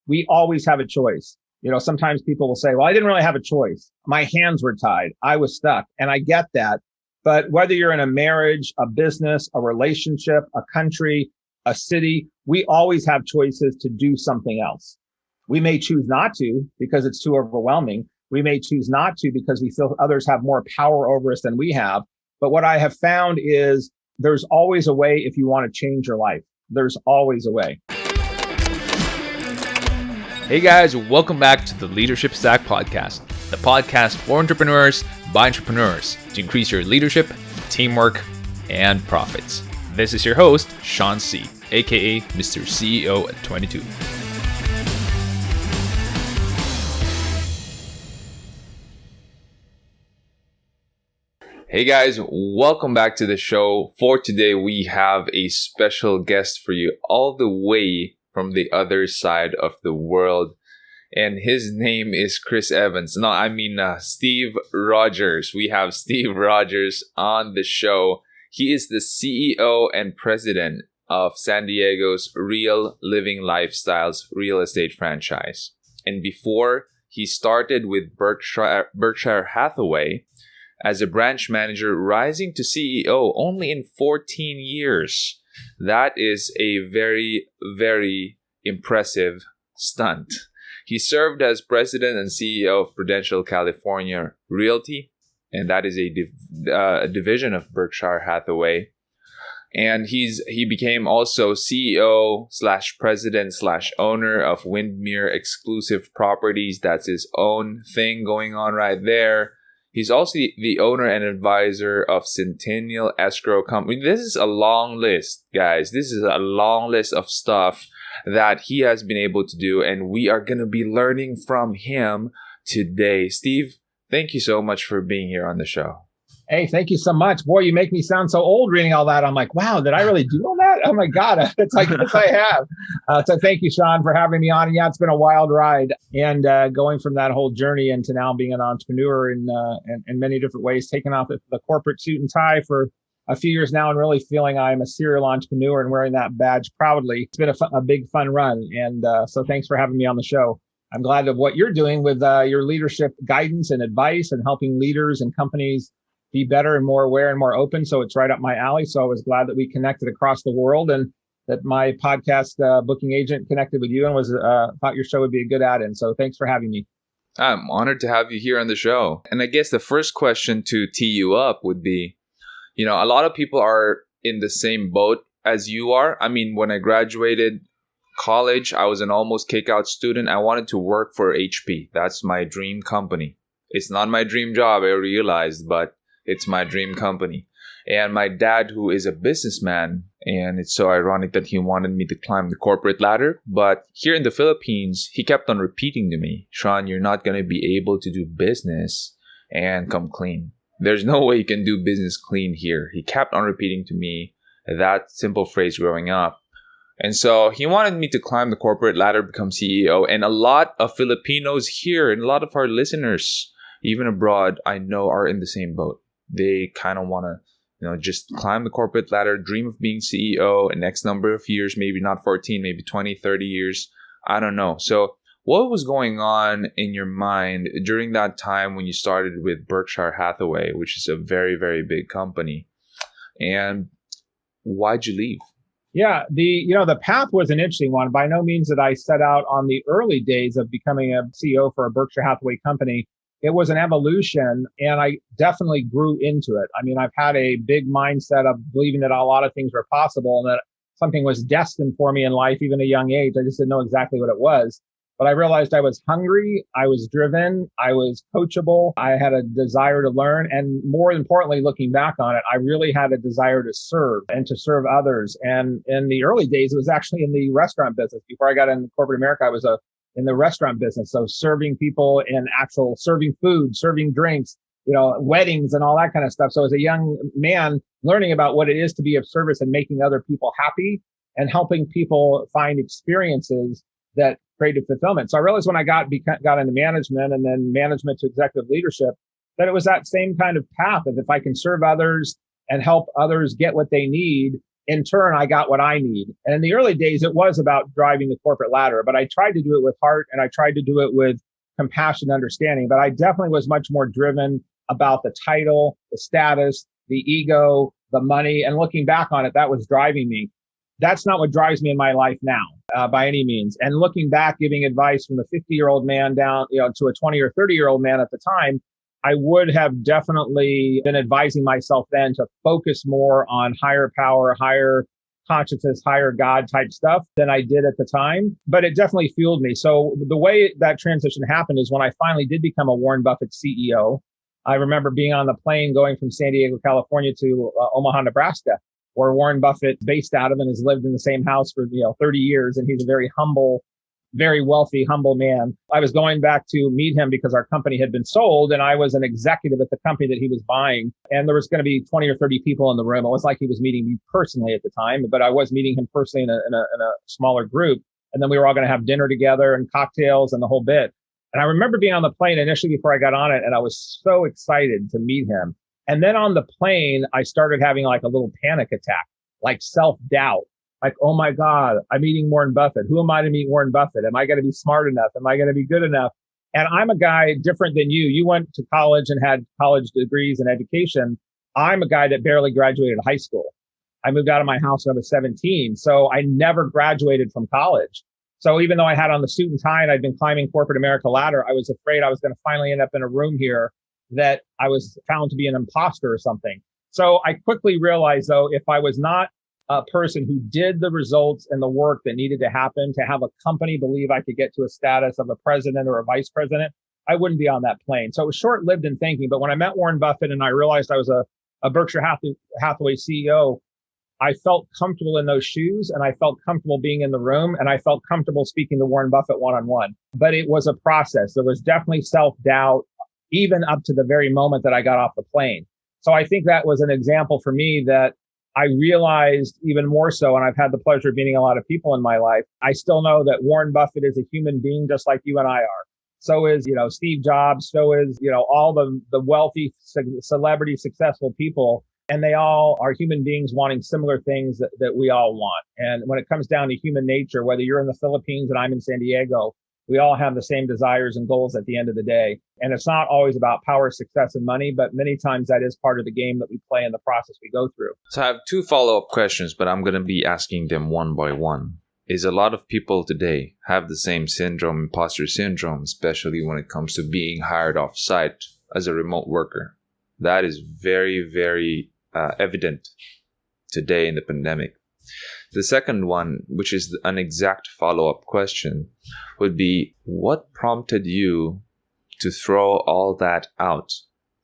we always have a choice. Sometimes people will say, well, I didn't really have a choice. My hands were tied. I was stuck. And I get that. But whether you're in a marriage, a business, a relationship, a country, a city, we always have choices to do something else. We may choose not to because it's too overwhelming. We may choose not to because we feel others have more power over us than we have. But what I have found is there's always a way if you want to change your life. There's always a way. Hey guys, welcome back to the Leadership Stack Podcast, the podcast for entrepreneurs by entrepreneurs to increase your leadership, teamwork, and profits. This is your host, Sean C., aka Mr. CEO at 22. Hey guys, welcome back to the show. For today, we have a special guest for you all the way from the other side of the world. And his name is Chris Evans. No, I mean Steve Rodgers. We have Steve Rodgers on the show. He is the CEO and president of San Diego's Real Living Lifestyles real estate franchise. And before, he started with Berkshire Hathaway as a branch manager, rising to CEO only in 14 years. That is a very, very impressive stunt. He served as president and CEO of Prudential California Realty, and that is a division of Berkshire Hathaway. And he became also CEO / president / owner of Windmere Exclusive Properties. That's his own thing going on right there. He's also the owner and advisor of Centennial Escrow Company. This is a long list, guys. This is a long list of stuff that he has been able to do, and we are going to be learning from him today. Steve, thank you so much for being here on the show. Hey, thank you so much. Boy, you make me sound so old reading all that. I'm like, wow, did I really do all that? Oh my God, it's like, yes, I have. So thank you, Sean, for having me on. And yeah, it's been a wild ride. And going from that whole journey into now being an entrepreneur in many different ways, taking off the corporate suit and tie for a few years now and really feeling I'm a serial entrepreneur and wearing that badge proudly. It's been a big, fun run. And so thanks for having me on the show. I'm glad of what you're doing with your leadership guidance and advice and helping leaders and companies be better and more aware and more open. So it's right up my alley. So I was glad that we connected across the world and that my podcast booking agent connected with you and was thought your show would be a good add-in. So thanks for having me. I'm honored to have you here on the show. And I guess the first question to tee you up would be, a lot of people are in the same boat as you are. I mean, when I graduated college, I was an almost kick-out student. I wanted to work for HP. That's my dream company. It's not my dream job, I realized, but it's my dream company. And my dad, who is a businessman, and it's so ironic that he wanted me to climb the corporate ladder. But here in the Philippines, he kept on repeating to me, Sean, you're not going to be able to do business and come clean. There's no way you can do business clean here. He kept on repeating to me that simple phrase growing up. And so he wanted me to climb the corporate ladder, become CEO. And a lot of Filipinos here and a lot of our listeners, even abroad, I know are in the same boat. They kind of want to, just climb the corporate ladder, dream of being CEO in X number of years, maybe not 14, maybe 20, 30 years. I don't know. So what was going on in your mind during that time when you started with Berkshire Hathaway, which is a very, very big company? And why'd you leave? Yeah, the path was an interesting one. By no means did I set out on the early days of becoming a CEO for a Berkshire Hathaway company. It was an evolution, and I definitely grew into it. I mean, I've had a big mindset of believing that a lot of things were possible and that something was destined for me in life, even at a young age. I just didn't know exactly what it was. But I realized I was hungry, I was driven, I was coachable, I had a desire to learn. And more importantly, looking back on it, I really had a desire to serve and to serve others. And in the early days, it was actually in the restaurant business. Before I got into corporate America, I was in the restaurant business. So serving people in serving food, serving drinks, weddings and all that kind of stuff. So as a young man, learning about what it is to be of service and making other people happy and helping people find experiences that created fulfillment. So I realized when I got into management and then management to executive leadership, that it was that same kind of path of if I can serve others and help others get what they need in turn, I got what I need. And in the early days, it was about driving the corporate ladder, but I tried to do it with heart and I tried to do it with compassion, understanding. But I definitely was much more driven about the title, the status, the ego, the money. And looking back on it, that was driving me. That's not what drives me in my life now, by any means. And looking back, giving advice from a 50-year-old man down, to a 20 or 30-year-old man at the time, I would have definitely been advising myself then to focus more on higher power, higher consciousness, higher God type stuff than I did at the time. But it definitely fueled me. So the way that transition happened is when I finally did become a Warren Buffett CEO. I remember being on the plane going from San Diego, California to Omaha, Nebraska, where Warren Buffett based out of and has lived in the same house for 30 years. And he's a very humble, very wealthy, humble man. I was going back to meet him because our company had been sold and I was an executive at the company that he was buying. And there was going to be 20 or 30 people in the room. It was like he was meeting me personally at the time, but I was meeting him personally in a smaller group. And then we were all going to have dinner together and cocktails and the whole bit. And I remember being on the plane initially before I got on it, and I was so excited to meet him. And then on the plane, I started having like a little panic attack, like self-doubt. Like, oh my God, I'm meeting Warren Buffett. Who am I to meet Warren Buffett? Am I going to be smart enough? Am I going to be good enough? And I'm a guy different than you. You went to college and had college degrees and education. I'm a guy that barely graduated high school. I moved out of my house when I was 17. So I never graduated from college. So even though I had on the suit and tie and I'd been climbing corporate America ladder, I was afraid I was going to finally end up in a room here that I was found to be an imposter or something. So I quickly realized, though, if I was not a person who did the results and the work that needed to happen to have a company believe I could get to a status of a president or a vice president, I wouldn't be on that plane. So it was short-lived in thinking. But when I met Warren Buffett and I realized I was a Berkshire Hathaway CEO, I felt comfortable in those shoes and I felt comfortable being in the room and I felt comfortable speaking to Warren Buffett one-on-one. But it was a process. There was definitely self-doubt, even up to the very moment that I got off the plane. So I think that was an example for me that I realized even more so, and I've had the pleasure of meeting a lot of people in my life. I still know that Warren Buffett is a human being just like you and I are. So is, Steve Jobs. So is, all the wealthy, celebrity, successful people. And they all are human beings wanting similar things that we all want. And when it comes down to human nature, whether you're in the Philippines and I'm in San Diego, we all have the same desires and goals at the end of the day. And it's not always about power, success, and money, but many times that is part of the game that we play in the process we go through. So I have two follow-up questions, but I'm going to be asking them one by one. Is a lot of people today have the same syndrome, imposter syndrome, especially when it comes to being hired off-site as a remote worker. That is very, very evident today in the pandemic. The second one, which is an exact follow-up question, would be what prompted you to throw all that out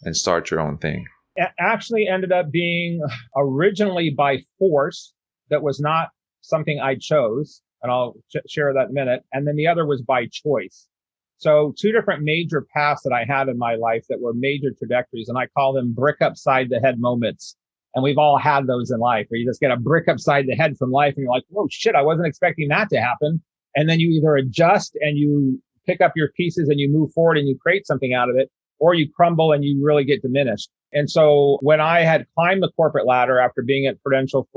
and start your own thing? It actually ended up being originally by force. That was not something I chose, and I'll share that in a minute. And then the other was by choice. So two different major paths that I had in my life that were major trajectories, and I call them brick upside the head moments. And we've all had those in life where you just get a brick upside the head from life and you're like, whoa, shit, I wasn't expecting that to happen. And then you either adjust and you pick up your pieces and you move forward and you create something out of it, or you crumble and you really get diminished. And so when I had climbed the corporate ladder after being at Prudential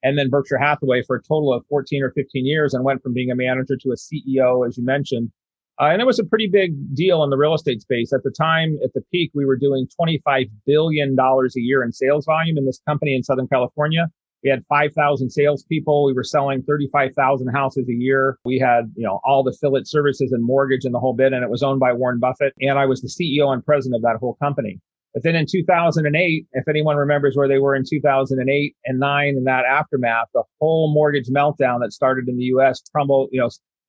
and then Berkshire Hathaway for a total of 14 or 15 years and went from being a manager to a CEO, as you mentioned, and it was a pretty big deal in the real estate space. At the time, at the peak, we were doing $25 billion a year in sales volume in this company in Southern California. We had 5,000 salespeople. We were selling 35,000 houses a year. We had, all the fill services and mortgage and the whole bit, and it was owned by Warren Buffett. And I was the CEO and president of that whole company. But then in 2008, if anyone remembers where they were in 2008 and 9 and that aftermath, the whole mortgage meltdown that started in the U.S. crumbled,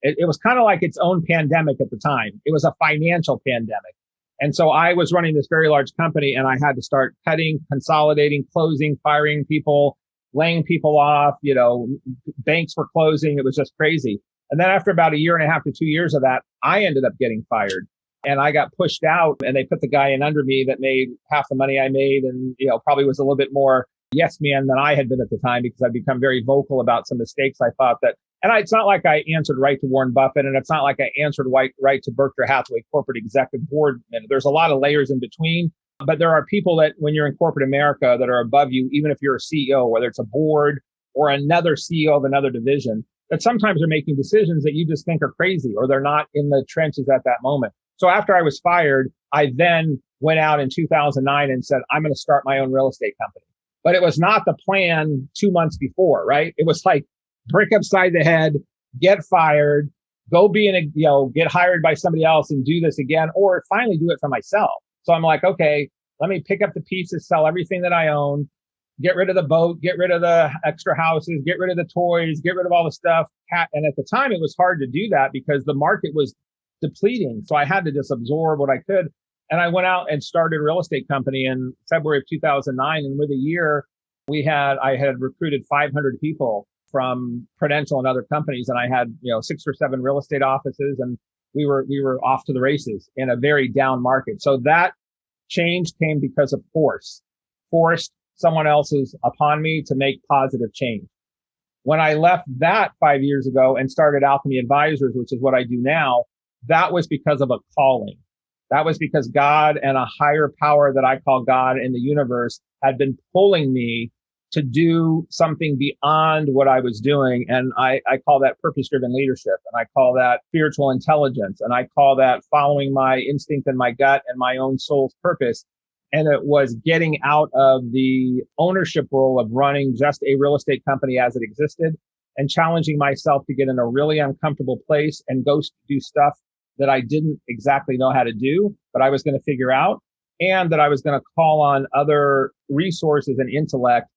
It was kind of like its own pandemic at the time. It was a financial pandemic. And so I was running this very large company and I had to start cutting, consolidating, closing, firing people, laying people off, banks were closing. It was just crazy. And then after about a year and a half to 2 years of that, I ended up getting fired and I got pushed out and they put the guy in under me that made half the money I made and, probably was a little bit more yes man than I had been at the time because I'd become very vocal about some mistakes I thought that. And it's not like I answered right to Warren Buffett, and it's not like I answered right to Berkshire Hathaway corporate executive board. And there's a lot of layers in between, but there are people that when you're in corporate America that are above you, even if you're a CEO, whether it's a board or another CEO of another division that sometimes are making decisions that you just think are crazy, or they're not in the trenches at that moment. So after I was fired, I then went out in 2009 and said, I'm going to start my own real estate company. But it was not the plan 2 months before, right? It was like brick upside the head, get fired, go be get hired by somebody else and do this again, or finally do it for myself. So I'm like, okay, let me pick up the pieces, sell everything that I own, get rid of the boat, get rid of the extra houses, get rid of the toys, get rid of all the stuff. And at the time, it was hard to do that because the market was depleting. So I had to just absorb what I could. And I went out and started a real estate company in February of 2009. And with a year, I had recruited 500 people from Prudential and other companies. And I had, 6 or 7 real estate offices, and we were off to the races in a very down market. So that change came because of forced someone else's upon me to make positive change. When I left that 5 years ago and started Alchemy Advisors, which is what I do now, that was because of a calling. That was because God and a higher power that I call God in the universe had been pulling me to do something beyond what I was doing. And I call that purpose-driven leadership. And I call that spiritual intelligence. And I call that following my instinct and my gut and my own soul's purpose. And it was getting out of the ownership role of running just a real estate company as it existed and challenging myself to get in a really uncomfortable place and go do stuff that I didn't exactly know how to do, but I was going to figure out, and that I was going to call on other resources and intellect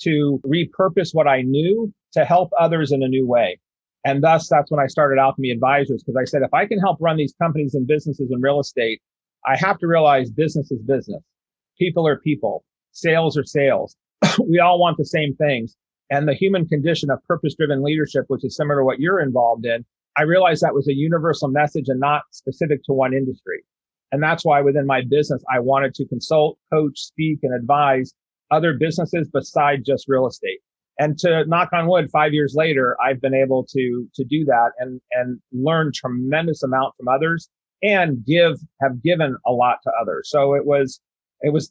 to repurpose what I knew to help others in a new way. And thus, that's when I started Alchemy Advisors, because I said, if I can help run these companies and businesses in real estate, I have to realize business is business. People are people. Sales are sales. We all want the same things. And the human condition of purpose-driven leadership, which is similar to what you're involved in, I realized that was a universal message and not specific to one industry. And that's why within my business, I wanted to consult, coach, speak, and advise other businesses besides just real estate. And to knock on wood, 5 years later, I've been able to do that and learn tremendous amount from others and have given a lot to others. So it was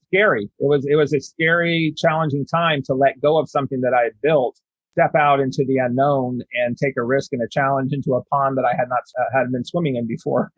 scary. It was a scary, challenging time to let go of something that I had built, step out into the unknown and take a risk and a challenge into a pond that I hadn't been swimming in before.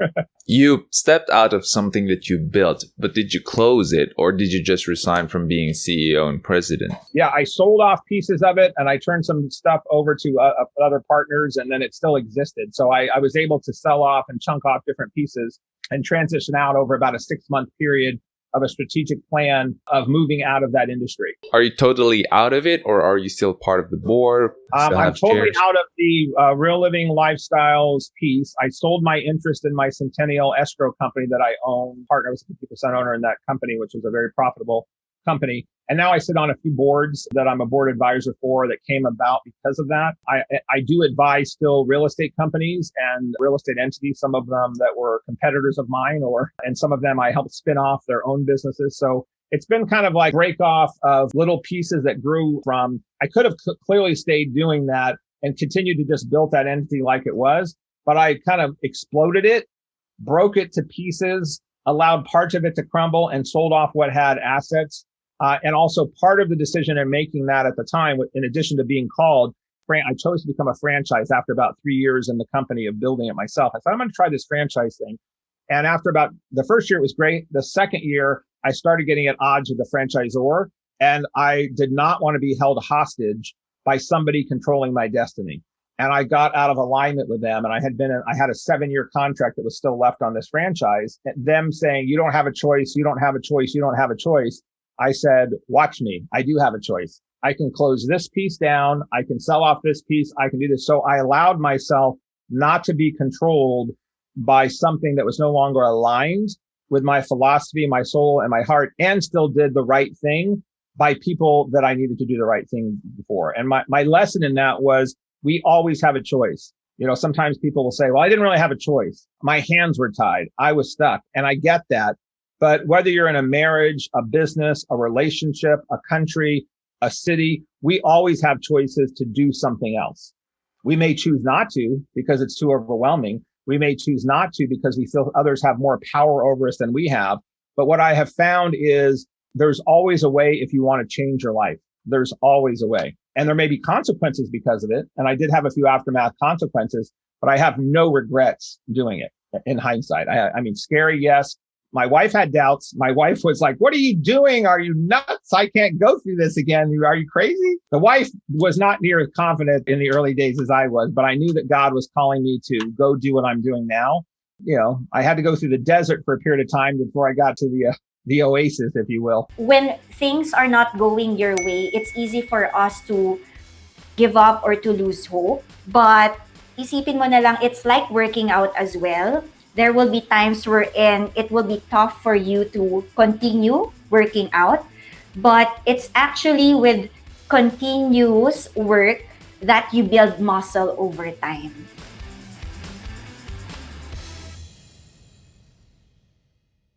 You stepped out of something that you built, but did you close it, or did you just resign from being CEO and president? Yeah, I sold off pieces of it and I turned some stuff over to other partners, and then it still existed. So I was able to sell off and chunk off different pieces and transition out over about a 6-month period of a strategic plan of moving out of that industry. Are you totally out of it, or are you still part of the board? I'm totally out of the Real Living Lifestyles piece. I sold my interest in my Centennial escrow company that I own. Partner was a 50% owner in that company, which was a very profitable company. And now I sit on a few boards that I'm a board advisor for that came about because of that. I do advise still real estate companies and real estate entities, some of them that were competitors of mine, and some of them I helped spin off their own businesses. So it's been kind of like break off of little pieces that grew from, I could have clearly stayed doing that and continued to just build that entity like it was, but I kind of exploded it, broke it to pieces, allowed parts of it to crumble, and sold off what had assets. And also part of the decision in making that at the time, in addition to being called, I chose to become a franchise after about 3 years in the company of building it myself. I thought, I'm going to try this franchise thing. And after about the first year, it was great. The second year, I started getting at odds with the franchisor, and I did not want to be held hostage by somebody controlling my destiny. And I got out of alignment with them. And I had a 7-year contract that was still left on this franchise. And them saying, you don't have a choice, you don't have a choice, you don't have a choice. I said, watch me. I do have a choice. I can close this piece down. I can sell off this piece. I can do this. So I allowed myself not to be controlled by something that was no longer aligned with my philosophy, my soul, and my heart, and still did the right thing by people that I needed to do the right thing for. And my lesson in that was, we always have a choice. Sometimes people will say, well, I didn't really have a choice. My hands were tied. I was stuck. And I get that. But whether you're in a marriage, a business, a relationship, a country, a city, we always have choices to do something else. We may choose not to because it's too overwhelming. We may choose not to because we feel others have more power over us than we have. But what I have found is there's always a way if you want to change your life. There's always a way. and there may be consequences because of it. And I did have a few aftermath consequences, but I have no regrets doing it in hindsight. I mean, scary, yes. My wife had doubts. My wife was like, what are you doing? Are you nuts? I can't go through this again. Are you crazy? The wife was not near as confident in the early days as I was, but I knew that God was calling me to go do what I'm doing now. You know, I had to go through the desert for a period of time before I got to the oasis, if you will. When things are not going your way, it's easy for us to give up or to lose hope. But isipin mo na lang, it's like working out as well. There will be times wherein it will be tough for you to continue working out, but it's actually with continuous work that you build muscle over time.